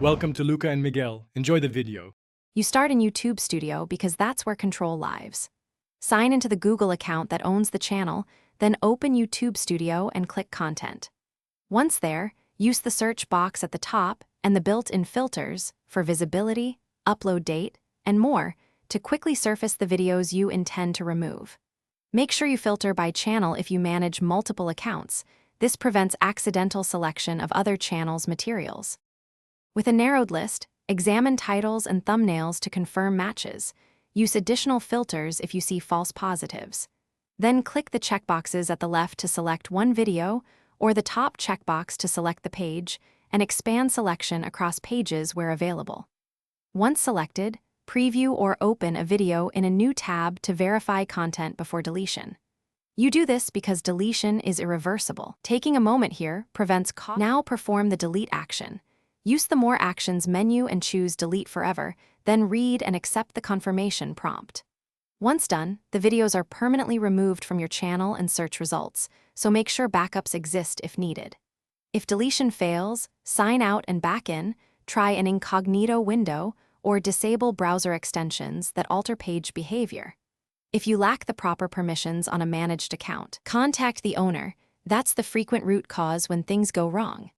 Welcome to Luca and Miguel. Enjoy the video. You start in YouTube Studio because that's where control lives. Sign into the Google account that owns the channel, then open YouTube Studio and click Content. Once there, use the search box at the top and the built-in filters for visibility, upload date, and more to quickly surface the videos you intend to remove. Make sure you filter by channel if you manage multiple accounts. This prevents accidental selection of other channels' materials. With a narrowed list, examine titles and thumbnails to confirm matches. Use additional filters if you see false positives. Then click the checkboxes at the left to select one video or the top checkbox to select the page, and expand selection across pages where available. Once selected, preview or open a video in a new tab to verify content before deletion. You do this because deletion is irreversible. Taking a moment here prevents cost. Now perform the delete action. Use the More Actions menu and choose Delete Forever, then read and accept the confirmation prompt. Once done, the videos are permanently removed from your channel and search results, so make sure backups exist if needed. If deletion fails, sign out and back in, try an incognito window, or disable browser extensions that alter page behavior. If you lack the proper permissions on a managed account, contact the owner. That's the frequent root cause when things go wrong.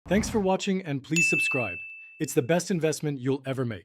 Thanks for watching and please subscribe. It's the best investment you'll ever make.